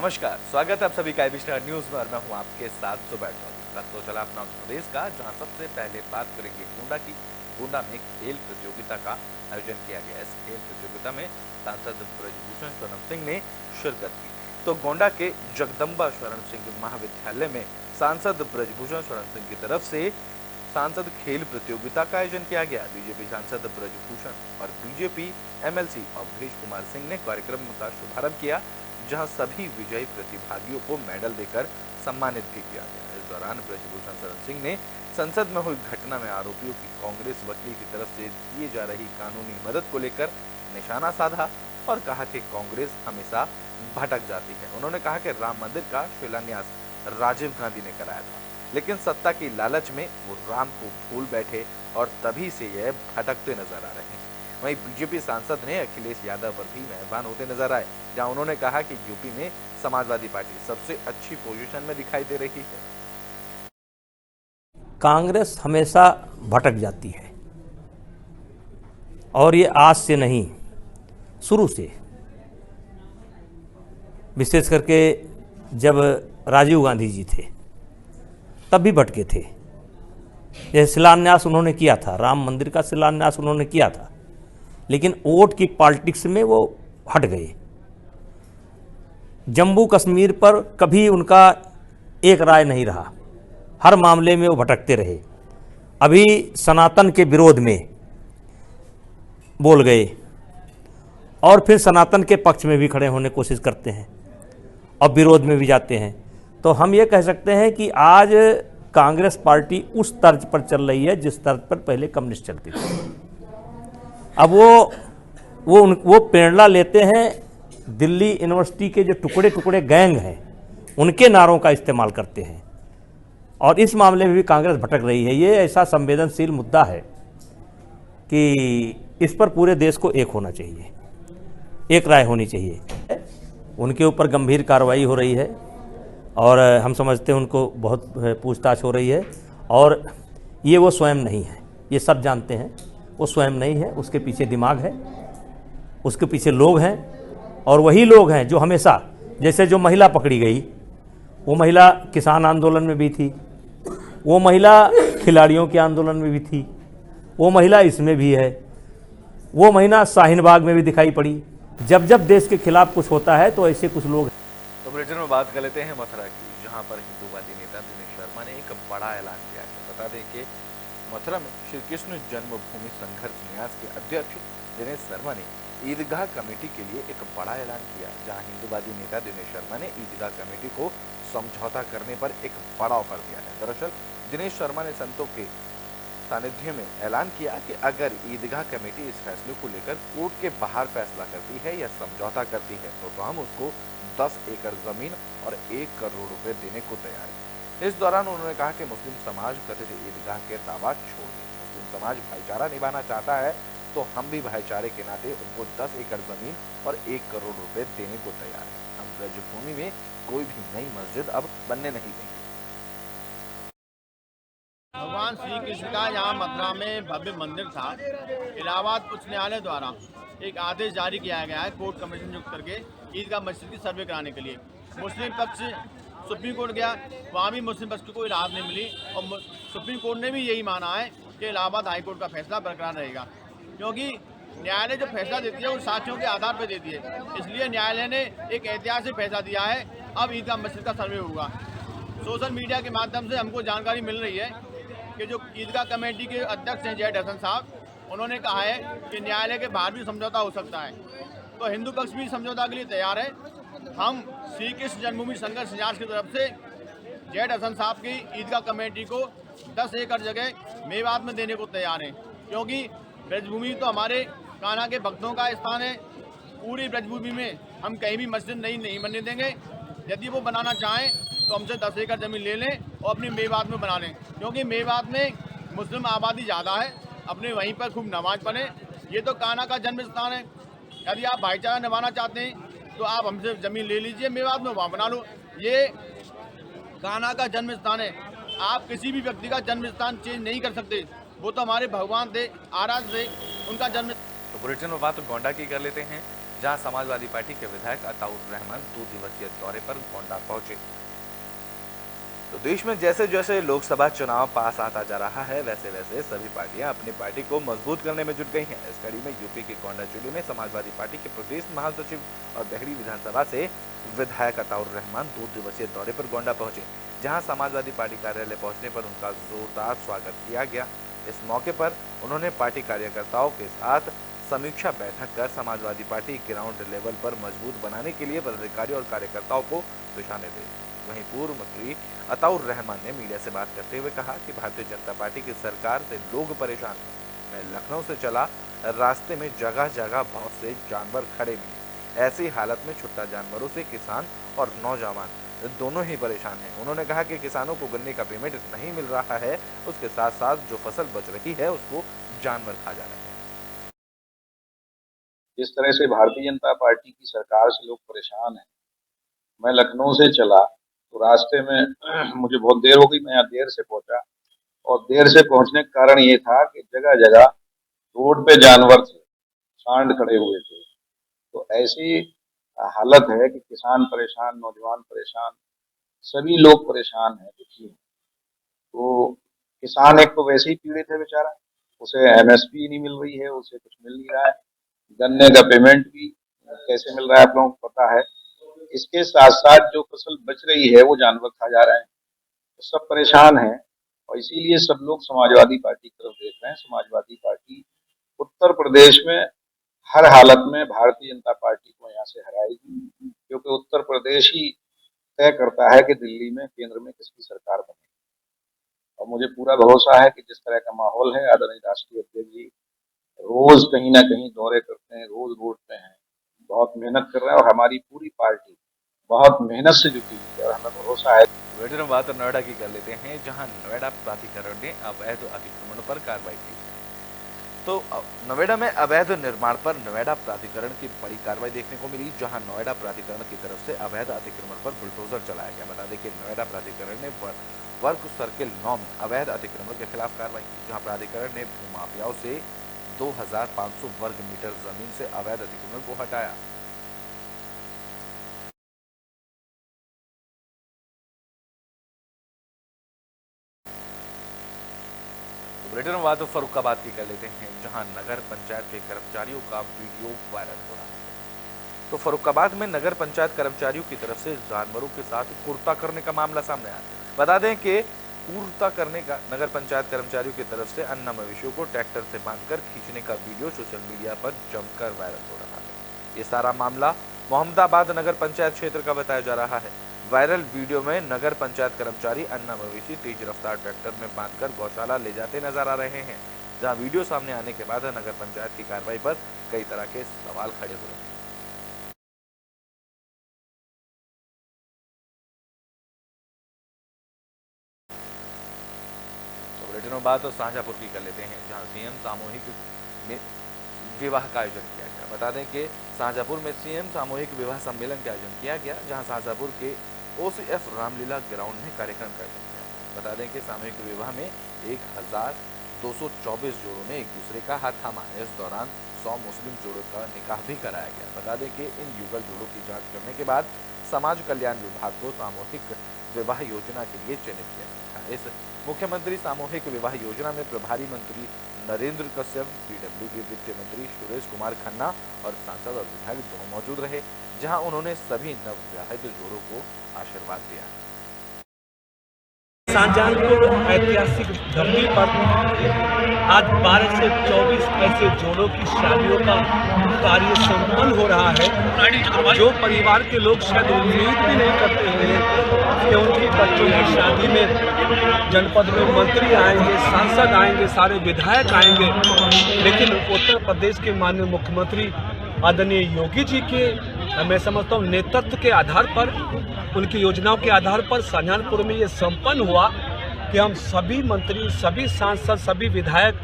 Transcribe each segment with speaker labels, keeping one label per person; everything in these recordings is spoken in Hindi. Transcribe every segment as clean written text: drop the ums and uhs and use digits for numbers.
Speaker 1: नमस्कार, स्वागत है आप सभी का एबीसी न्यूज में और मैं हूं आपके साथ जुबैर चौधरी। तो चला अपना उत्तर प्रदेश का, जहां सबसे पहले बात करेंगे गोंडा की। गोंडा में खेल प्रतियोगिता का आयोजन किया गया। इस खेल प्रतियोगिता में सांसद ब्रजभूषण शरण सिंह ने शिरकत की। तो गोंडा के जगदम्बा शरण सिंह महाविद्यालय में सांसद ब्रजभूषण शरण सिंह की तरफ से सांसद खेल प्रतियोगिता का आयोजन किया गया। बीजेपी सांसद ब्रजभूषण और बीजेपी एमएलसी अवधेश कुमार सिंह ने कार्यक्रम का शुभारंभ किया, जहां सभी विजयी प्रतिभागियों को मेडल देकर सम्मानित भी किया गया। इस दौरान ब्रजभूषण शरण सिंह ने संसद में हुई घटना में आरोपियों की कांग्रेस वकील की तरफ से दिए जा रही कानूनी मदद को लेकर निशाना साधा और कहा कि कांग्रेस हमेशा भटक जाती है। उन्होंने कहा कि राम मंदिर का शिलान्यास राजीव गांधी ने कराया था, लेकिन सत्ता की लालच में वो राम को भूल बैठे और तभी से यह भटकते नजर आ रहे हैं। वहीं बीजेपी सांसद ने अखिलेश यादव पर भी मेहरबान होते नजर आए, जहां उन्होंने कहा कि यूपी में समाजवादी पार्टी सबसे अच्छी पोजीशन में दिखाई दे रही है।
Speaker 2: कांग्रेस हमेशा भटक जाती है और ये आज से नहीं, शुरू से, विशेष करके जब राजीव गांधी जी थे तब भी भटके थे। यह शिलान्यास उन्होंने किया था, राम मंदिर का शिलान्यास उन्होंने किया था, लेकिन वोट की पॉलिटिक्स में वो हट गए। जम्मू कश्मीर पर कभी उनका एक राय नहीं रहा, हर मामले में वो भटकते रहे। अभी सनातन के विरोध में बोल गए और फिर सनातन के पक्ष में भी खड़े होने की कोशिश करते हैं और विरोध में भी जाते हैं। तो हम ये कह सकते हैं कि आज कांग्रेस पार्टी उस तर्ज पर चल रही है जिस तर्ज पर पहले कम्युनिस्ट चलती थी। अब वो प्रेरणा लेते हैं दिल्ली यूनिवर्सिटी के जो टुकड़े टुकड़े गैंग हैं, उनके नारों का इस्तेमाल करते हैं और इस मामले में भी कांग्रेस भटक रही है। ये ऐसा संवेदनशील मुद्दा है कि इस पर पूरे देश को एक होना चाहिए, एक राय होनी चाहिए। उनके ऊपर गंभीर कार्रवाई हो रही है और हम समझते हैं उनको बहुत पूछताछ हो रही है और ये वो स्वयं नहीं है, ये सब जानते हैं वो स्वयं नहीं है, उसके पीछे दिमाग है, उसके पीछे लोग हैं और वही लोग हैं जो हमेशा, जैसे जो महिला पकड़ी गई, वो महिला किसान आंदोलन में भी थी, वो महिला खिलाड़ियों के आंदोलन में भी थी, वो महिला इसमें भी है, वो महिला शाहीन बाग में भी दिखाई पड़ी। जब जब देश के खिलाफ कुछ होता है तो ऐसे कुछ लोग।
Speaker 1: तो बुलेटिन में बात कर लेते हैं मथुरा की, जहां पर हिंदूवादी नेता दिनेश शर्मा ने एक बड़ा ऐलान किया है। बता दें कि मथुरा में श्री कृष्ण जन्मभूमि संघर्ष न्यास के अध्यक्ष दिनेश शर्मा ने ईदगाह कमेटी के लिए एक बड़ा ऐलान किया, जहां हिंदूवादी नेता दिनेश शर्मा ने ईदगाह कमेटी को समझौता करने पर एक बड़ा ऑफर दिया है। दरअसल दिनेश शर्मा ने संतों के सानिध्य में ऐलान किया कि अगर ईदगाह कमेटी इस फैसले को लेकर कोर्ट के बाहर फैसला करती है या समझौता करती है तो हम उसको 10 एकड़ जमीन और 1 करोड़ रुपए देने को तैयार है। इस दौरान उन्होंने कहा कि मुस्लिम समाज कथित ईदगाह के दावा छोड़ दे। मुस्लिम समाज भाईचारा निभाना चाहता है तो हम भी भाईचारे के नाते उनको 10 एकड़ जमीन और 1 करोड़ रुपए देने को तैयार है। हम ब्रजभूमि में कोई भी नई मस्जिद अब बनने नहीं देंगे।
Speaker 3: भगवान श्री कृष्ण का यहाँ मथुरा में भव्य मंदिर था। इलाहाबाद उच्च न्यायालय द्वारा एक आदेश जारी किया गया है कोर्ट कमीशन नियुक्त करके ईदगाह मस्जिद की सर्वे कराने के लिए। मुस्लिम पक्ष सुप्रीम कोर्ट गया, वहाँ भी मुस्लिम पक्ष को कोई राहत नहीं मिली और सुप्रीम कोर्ट ने भी यही माना है कि इलाहाबाद हाई कोर्ट का फैसला बरकरार रहेगा, क्योंकि न्यायालय जो फैसला देती है वो साक्ष्यों के आधार पर देती है। इसलिए न्यायालय ने एक ऐतिहासिक फैसला दिया है, अब ईदगाह मस्जिद का सर्वे होगा। सोशल मीडिया के माध्यम से हमको जानकारी मिल रही है कि जो ईदगाह कमेटी के अध्यक्ष हैं जैद हसन साहब, उन्होंने कहा है कि न्यायालय के बाहर भी समझौता हो सकता है। तो हिंदू पक्ष भी समझौता के लिए तैयार है। हम श्री कृष्ण जन्मभूमि संघर्ष न्यास की तरफ से जैद हसन साहब की ईदगाह कमेटी को 10 एकड़ जगह मेवात में देने को तैयार हैं, क्योंकि ब्रजभूमि तो हमारे कान्हा के भक्तों का स्थान है। पूरी ब्रजभूमि में हम कहीं भी मस्जिद नहीं बनने देंगे। यदि वो बनाना चाहें तो हमसे 10 एकड़ जमीन ले लें और अपनी मेवात में बना लें, क्योंकि मेवात में मुस्लिम आबादी ज़्यादा है, अपने वहीं पर खूब नमाज पढ़ें। ये तो कान्हा का जन्म स्थान है। यदि आप भाईचारा निभाना चाहते हैं तो आप हमसे ज़मीन ले लीजिए, मेवात में वहाँ बना लो। ये कान्हा का जन्म स्थान है, आप किसी भी व्यक्ति का जन्म स्थान चेंज नहीं कर सकते। वो तो हमारे भगवान थे, आराध्य थे, उनका जन्म।
Speaker 1: तो बुलेटिन में बात गोंडा की कर लेते हैं, जहां समाजवादी पार्टी के विधायक अताउर रहमान 2 दिवसीय दौरे पर गोंडा पहुंचे। तो देश में जैसे जैसे लोकसभा चुनाव पास आता जा रहा है, वैसे वैसे सभी पार्टियां अपनी पार्टी को मजबूत करने में जुट गई हैं। इस कड़ी में यूपी के गोंडा जिले में समाजवादी पार्टी के प्रदेश महासचिव और देहरी विधानसभा से विधायक अताउर रहमान 2 दिवसीय दौरे पर गोंडा पहुंचे, जहां समाजवादी पार्टी कार्यालय पहुंचने पर उनका जोरदार स्वागत किया गया। इस मौके पर उन्होंने पार्टी कार्यकर्ताओं के साथ समीक्षा बैठक कर समाजवादी पार्टी ग्राउंड लेवल पर मजबूत बनाने के लिए पदाधिकारियों और कार्यकर्ताओं को दिशा निर्देश दिए। वहीं पूर्व मंत्री अताउर रहमान ने मीडिया से बात करते हुए कहा कि भारतीय जनता पार्टी की सरकार से लोग परेशान हैं। मैं लखनऊ से चला, रास्ते में जगह जगह बहुत से जानवर खड़े मिले। ऐसी हालत में छुट्टा जानवरों से किसान और नौजवान दोनों ही परेशान हैं। उन्होंने कहा कि किसानों को गन्ने का पेमेंट नहीं मिल रहा है, उसके साथ साथ जो फसल बच रही है उसको जानवर खा जा रहे हैं।
Speaker 4: जिस तरह से भारतीय जनता पार्टी की सरकार से लोग परेशान हैं, मैं लखनऊ से चला तो रास्ते में मुझे बहुत देर हो गई, मैं यहाँ देर से पहुंचा और देर से पहुंचने का कारण ये था कि जगह जगह रोड पे जानवर थे, सांड खड़े हुए थे। तो ऐसी हालत है कि किसान परेशान, नौजवान परेशान, सभी लोग परेशान हैं, दुखी हैं। तो किसान एक तो वैसे ही पीड़ित है बेचारा, उसे एमएसपी नहीं मिल रही है, उसे कुछ मिल नहीं रहा है, गन्ने का पेमेंट भी कैसे मिल रहा है आप लोगों को पता है। इसके साथ साथ जो फसल बच रही है वो जानवर खा जा रहे हैं, तो सब परेशान हैं और इसीलिए सब लोग समाजवादी पार्टी की तरफ देख रहे हैं। समाजवादी पार्टी उत्तर प्रदेश में हर हालत में भारतीय जनता पार्टी को यहाँ से हराएगी, क्योंकि उत्तर प्रदेश ही तय करता है कि दिल्ली में केंद्र में किसकी सरकार बनेगी। और मुझे पूरा भरोसा है कि जिस तरह का माहौल है, आदरणीय राष्ट्रीय अध्यक्ष जी रोज कहीं ना कहीं दौरे करते हैं, रोज रोड पे हैं, बहुत मेहनत कर रहे हैं और हमारी पूरी पार्टी बहुत मेहनत से जुटी हुई है और हमें भरोसा है।
Speaker 1: बेटर बात नोएडा की कर लेते हैं, जहां नोएडा प्राधिकरण ने अवैध अतिक्रमण पर कार्रवाई की है। तो नोएडा में अवैध निर्माण पर नोएडा प्राधिकरण की बड़ी कार्रवाई देखने को मिली, जहां नोएडा प्राधिकरण की तरफ से अवैध अतिक्रमण पर बुलडोजर चलाया गया। बता दें कि नोएडा प्राधिकरण ने वर्क सर्किल 9 में अवैध अतिक्रमण के खिलाफ कार्रवाई की, जहां प्राधिकरण ने भूमाफियाओं से 2500 वर्ग मीटर जमीन से अवैध अतिक्रमण को हटाया। तो बुलेटिन में बात फर्रुखाबाद की कर लेते हैं, जहां नगर पंचायत के कर्मचारियों का वीडियो वायरल हो रहा है। तो फर्रुखाबाद में नगर पंचायत कर्मचारियों की तरफ से जानवरों के साथ कुर्ता करने का मामला सामने आया। बता दें कि कुर्ता करने का नगर पंचायत कर्मचारियों की तरफ से अन्य मवेशियों को ट्रैक्टर से बांधकर खींचने का वीडियो सोशल मीडिया पर जमकर वायरल हो रहा है। ये सारा मामला मोहम्मदाबाद नगर पंचायत क्षेत्र का बताया जा रहा है। वायरल वीडियो में नगर पंचायत कर्मचारी अन्य मवेशी तेज रफ्तार ट्रैक्टर में बांधकर गौशाला ले जाते नजर आ रहे हैं, जहां वीडियो सामने आने के बाद नगर पंचायत की कार्रवाई पर कई तरह के सवाल खड़े हुए हैं। बात तो शाहजहांपुर की कर लेते हैं, जहां सीएम सामूहिक विवाह का आयोजन किया गया। बता दें कि शाहजहांपुर में सीएम सामूहिक विवाह सम्मेलन का आयोजन किया गया, जहां शाहजहांपुर के ओसीएफ रामलीला ग्राउंड में कार्यक्रम का आयोजन किया गया। बता दें कि सामूहिक विवाह में 1224 जोड़ों ने एक दूसरे का हाथ थामा। इस दौरान 100 मुस्लिम जोड़ों का निकाह भी कराया गया। बता दें कि इन युगल जोड़ों की जाँच करने के बाद समाज कल्याण विभाग को सामूहिक विवाह योजना के लिए चयनित किया गया। इस मुख्यमंत्री सामूहिक विवाह योजना में प्रभारी मंत्री नरेंद्र कश्यप, पीडब्ल्यूडी वित्त मंत्री सुरेश कुमार खन्ना और सांसद और विधायक दोनों मौजूद रहे, जहां उन्होंने सभी नवविवाहित जोड़ों को आशीर्वाद दिया।
Speaker 5: शाहजहांपुर ऐतिहासिक धरती पर आज 12 से 24 ऐसे जोड़ों की शादियों का कार्य संपन्न हो रहा है, जो परिवार के लोग शायद उम्मीद भी नहीं करते हैं कि उनकी बच्चों की शादी में जनपद में मंत्री आएंगे, सांसद आएंगे, सारे विधायक आएंगे। लेकिन उत्तर प्रदेश के माननीय मुख्यमंत्री आदरणीय योगी जी के मैं समझता हूँ नेतृत्व के आधार पर, उनकी योजनाओं के आधार पर शाहजहांपुर में ये संपन्न हुआ कि हम सभी मंत्री, सभी सांसद, सभी विधायक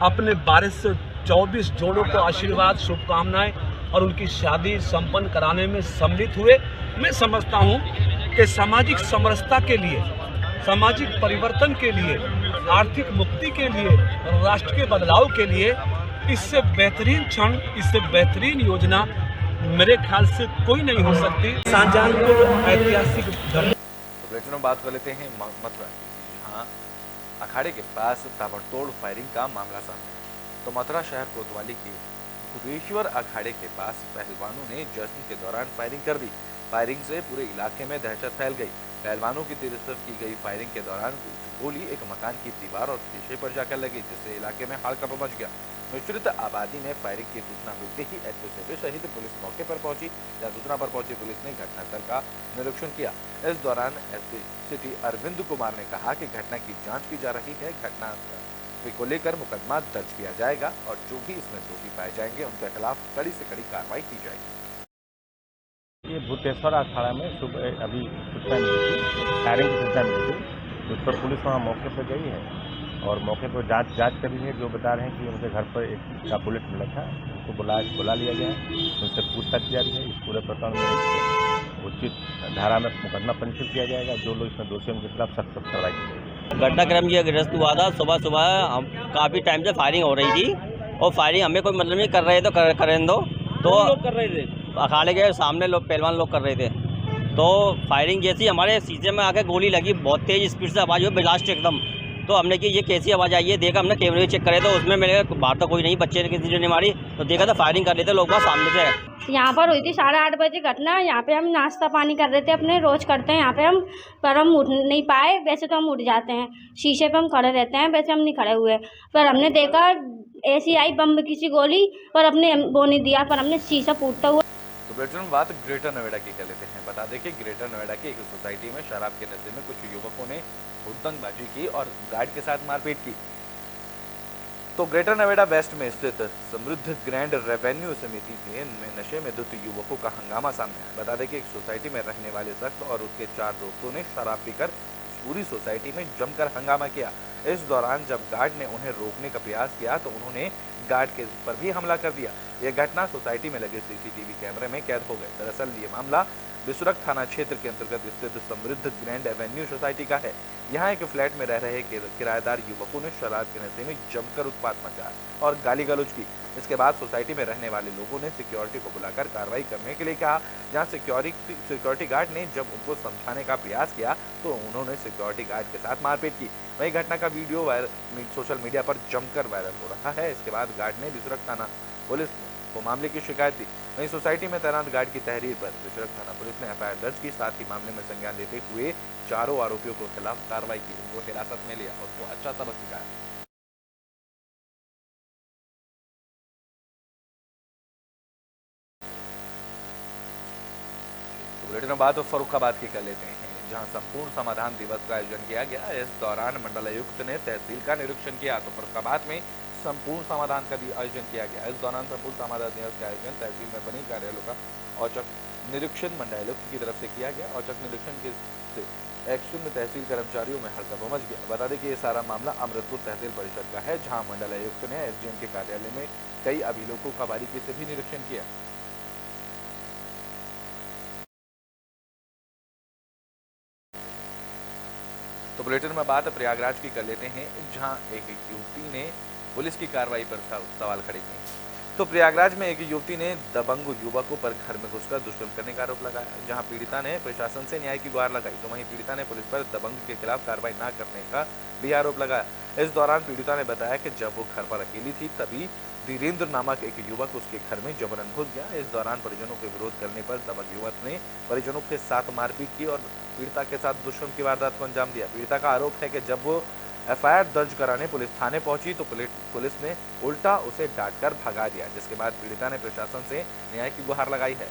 Speaker 5: अपने 12 से 24 जोड़ों को आशीर्वाद, शुभकामनाएं और उनकी शादी संपन्न कराने में सम्मिलित हुए। मैं समझता हूँ कि सामाजिक समरसता के लिए, सामाजिक परिवर्तन के लिए, आर्थिक मुक्ति के लिए, राष्ट्र के बदलाव के लिए इससे बेहतरीन क्षण, इससे बेहतरीन योजना मेरे ख्याल से कोई नहीं हो सकती। शाहजहानपुर ऐतिहासिक धरती।
Speaker 1: तो बुलेटिन में बात कर लेते हैं मथुरा की, जहां अखाड़े के पास ताबड़तोड़ फायरिंग का मामला सामने आया। तो मथुरा शहर कोतवाली के भूतेश्वर अखाड़े के पास पहलवानों ने जश्न के दौरान फायरिंग कर दी। फायरिंग से पूरे इलाके में दहशत फैल गई। पहलवानों की तरफ की गई फायरिंग के दौरान गोली एक मकान की दीवार और शीशे पर जाकर लगी, जिससे इलाके में हड़कंप मच गया। मिश्रित आबादी में फायरिंग की सूचना मिलते ही एसपी सहित पुलिस मौके पर पहुंची। जहां सूचना पर पहुंची पुलिस ने घटनास्थल का निरीक्षण किया। इस दौरान एसपी सिटी अरविंद कुमार ने कहा कि घटना की जांच की जा रही है। घटना को लेकर मुकदमा दर्ज किया जाएगा और जो भी इसमें दोषी पाए जाएंगे उनके खिलाफ कड़ी से कड़ी कार्रवाई की जाएगी।
Speaker 6: ये भूतेश्वर अखाड़ा में सुबह अभी सूचना मिली थी, फायरिंग की सूचना मिली थी। उस पर पुलिस वहाँ मौके पर गई है और मौके पर जांच करी है। जो बता रहे हैं कि उनके घर पर एक का बुलेट मिला था, उनको बुला लिया गया है, उनसे पूछताछ जारी है। इस पूरे प्रकरण में उचित धारा में मुकदमा पंजीकृत किया जाएगा। जो लोग इसमें दोषी हैं उनके खिलाफ सख्त कार्रवाई की जाएगी।
Speaker 7: घटनाक्रम ये ग्रस्त हुआ था। सुबह हम काफ़ी टाइम से फायरिंग हो रही थी और फायरिंग हमें कोई मतलब नहीं कर रहे तो करें दो तो
Speaker 5: लोग कर रहे थे,
Speaker 7: अखाड़े के सामने लोग पहलवान लोग कर रहे थे। तो फायरिंग जैसी हमारे शीशे में आके गोली लगी, बहुत तेज़ स्पीड से आवाज़ हुई, ब्लास्ट एकदम। तो हमने कि ये कैसी आवाज़ आई है, देखा हमने कैमरे चेक करे तो उसमें मेरे बाहर तो कोई नहीं, बच्चे ने किसी ने मारी तो देखा था फायरिंग कर रहे थे लोग सामने से।
Speaker 8: यहाँ पर हुई थी 8:30 बजे घटना। यहाँ पे हम नाश्ता पानी कर रहे थे, अपने रोज करते हैं यहाँ पे हम, पर हम उठ नहीं पाए। वैसे तो हम उठ जाते हैं, शीशे पे हम खड़े रहते हैं, वैसे हम नहीं खड़े हुए। पर हमने देखा ऐसी आई बम की सी गोली, पर अपने वो नहीं दिया, पर हमने शीशा फूटता हुआ।
Speaker 1: तो बुलेटिन में बात ग्रेटर नोएडा की कर लेते हैं। बता दें कि ग्रेटर नोएडा की एक सोसाइटी में शराब के नशे में कुछ युवकों ने हुड़दंगबाजी की और गार्ड के साथ मारपीट की। तो ग्रेटर नोएडा वेस्ट में स्थित समृद्ध ग्रैंड रेवेन्यू समिति के नशे में धुत युवकों का हंगामा सामने आया। बता दें कि एक सोसाइटी में रहने वाले शख्स और उसके 4 दोस्तों ने शराब पीकर पूरी सोसाइटी में जमकर हंगामा किया। इस दौरान जब गार्ड ने उन्हें रोकने का प्रयास किया तो उन्होंने गार्ड के पर भी हमला कर दिया। यह घटना सोसाइटी में लगे सीसीटीवी कैमरे में कैद हो गई। दरअसल ये मामला बिसुरख थाना क्षेत्र के अंतर्गत स्थित समृद्ध ग्रैंड एवेन्यू सोसाइटी का है। यहाँ एक फ्लैट में रह रहे किराएदार युवकों ने शराब के नशे में जमकर उत्पात मचाया और गाली गलौज की। इसके बाद सोसाइटी में रहने वाले लोगों ने सिक्योरिटी को बुलाकर कार्रवाई करने के लिए कहा। जहां सिक्योरिटी गार्ड ने जब उनको समझाने का प्रयास किया तो उन्होंने सिक्योरिटी गार्ड के साथ मारपीट की। वही घटना का वीडियो सोशल मीडिया पर जमकर वायरल हो रहा है। इसके बाद गार्ड ने बिसुरख थाना पुलिस को मामले की शिकायत दी। वहीं सोसाइटी में तैनात गार्ड की तहरीर पर बिसुरख थाना पुलिस ने एफआईआर दर्ज की। साथ ही मामले में संज्ञान लेते हुए 4 आरोपियों के खिलाफ कार्रवाई की, उनको हिरासत में लिया और उसको अच्छा सबक सिखाया। बुलेटिन में बात फर्रुखाबाद की कर लेते हैं, जहां संपूर्ण समाधान दिवस का आयोजन किया गया। इस दौरान मंडलायुक्त ने तहसील का निरीक्षण किया। तो फर्रुखाबाद में संपूर्ण समाधान का भी आयोजन किया गया। इस दौरान संपूर्ण समाधान दिवस का आयोजन तहसील में बनी कार्यालयों का औचक निरीक्षण मंडलायुक्त की तरफ से किया गया। औचक निरीक्षण के एक्शन में तहसील कर्मचारियों में हड़कंप मच गया। बता दें कि ये सारा मामला अमृतपुर तहसील परिषद का है, जहां मंडलायुक्त ने एसडीएम के कार्यालय में कई अभिलेखों का बारीकी से भी निरीक्षण किया। तो बुलेटिन में बात प्रयागराज की कर लेते हैं, जहां एक युवती ने पुलिस की कार्रवाई पर सवाल खड़े किए। तो प्रयागराज में एक युवती ने दबंग युवकों पर घर में घुसकर दुष्कर्म करने का आरोप लगाया। जहां पीड़िता ने प्रशासन से न्याय की गुहार लगाई, तो वहीं पीड़िता ने पुलिस पर दबंग के खिलाफ कार्रवाई न करने का भी आरोप लगाया। इस दौरान पीड़िता ने बताया कि जब वो घर पर अकेली थी तभी धीरेन्द्र नामक एक युवक उसके घर में जबरन घुस गया। इस दौरान परिजनों के विरोध करने पर दबंग युवक ने परिजनों के साथ मारपीट की और पीड़िता के साथ दुष्कर्म की वारदात को अंजाम दिया। पीड़िता का आरोप है कि जब वो एफआईआर दर्ज कराने पुलिस थाने पहुंची तो पुलिस ने उल्टा उसे डांटकर भगा दिया, जिसके बाद पीड़िता ने प्रशासन से न्याय की गुहार लगाई है।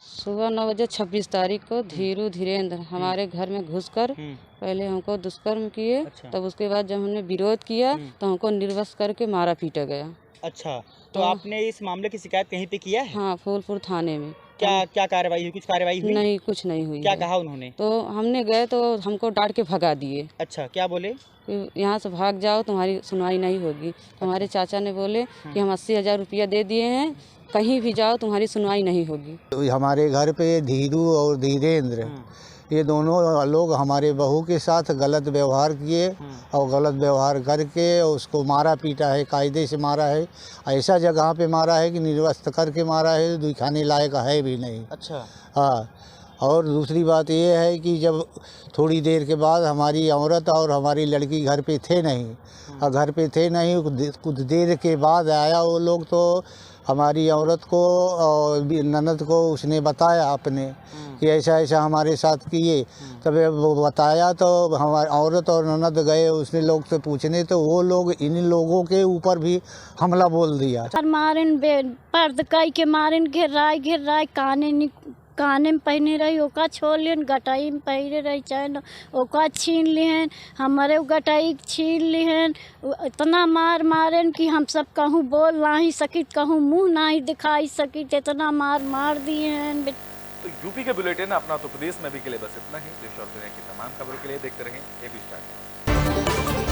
Speaker 9: सुबह 9 बजे 26 तारीख को धीरेन्द्र हमारे घर में घुसकर पहले हमको दुष्कर्म किए। अच्छा। तब उसके बाद जब हमने विरोध किया तो हमको निर्वश करके मारा पीटा गया।
Speaker 10: अच्छा, तो आपने इस मामले की शिकायत कहीं पे किया है?
Speaker 9: हाँ, फूलपुर थाने में।
Speaker 10: क्या कार्रवाई हुई? कुछ कार्रवाई हुई?
Speaker 9: नहीं, कुछ नहीं हुई।
Speaker 10: क्या कहा उन्होंने?
Speaker 9: तो हमने गए तो हमको डांट के भगा दिए।
Speaker 10: अच्छा, क्या बोले?
Speaker 9: यहाँ से भाग जाओ, तुम्हारी सुनवाई नहीं होगी। तो हमारे चाचा ने बोले कि हम 80,000 रुपया दे दिए हैं, कहीं भी जाओ तुम्हारी सुनवाई नहीं होगी।
Speaker 11: तो हमारे घर पे धीरू और धीरेन्द्र ये दोनों लोग हमारे बहू के साथ गलत व्यवहार किए और गलत व्यवहार करके उसको मारा पीटा है, कायदे से मारा है। ऐसा जगह पे मारा है कि निर्वस्त्र करके मारा है, दिखाने लायक है भी नहीं।
Speaker 10: अच्छा।
Speaker 11: हाँ, और दूसरी बात ये है कि जब थोड़ी देर के बाद हमारी औरत और हमारी लड़की घर पे थे नहीं, और घर पे थे नहीं, कुछ देर के बाद आया वो लोग, तो हमारी औरत को और ननद को उसने बताया अपने कि ऐसा ऐसा हमारे साथ किए। तब वो बताया तो हमारी औरत और ननद गए उसने लोग से पूछने, तो वो लोग इन लोगों के ऊपर भी हमला बोल दिया।
Speaker 8: मारन पर्द कई के मारन घेर रहा काने में पहने रही ओका छोड़ लियन, गटाई में पहने रही चैन ओका छीन लिहन, हमारे गटाई छीन लिहन। इतना मारन कि हम सब कहूँ बोल नहीं सकित, कहूँ मुँह नहीं दिखाई सकित, इतना मार दिए हैं।
Speaker 1: तो यूपी के बुलेटिन अपना उत्तर प्रदेश में भी के लिए बस इतना ही। देश और दुनिया की तमाम खबरों के लिए देखते रहें एबी स्टार।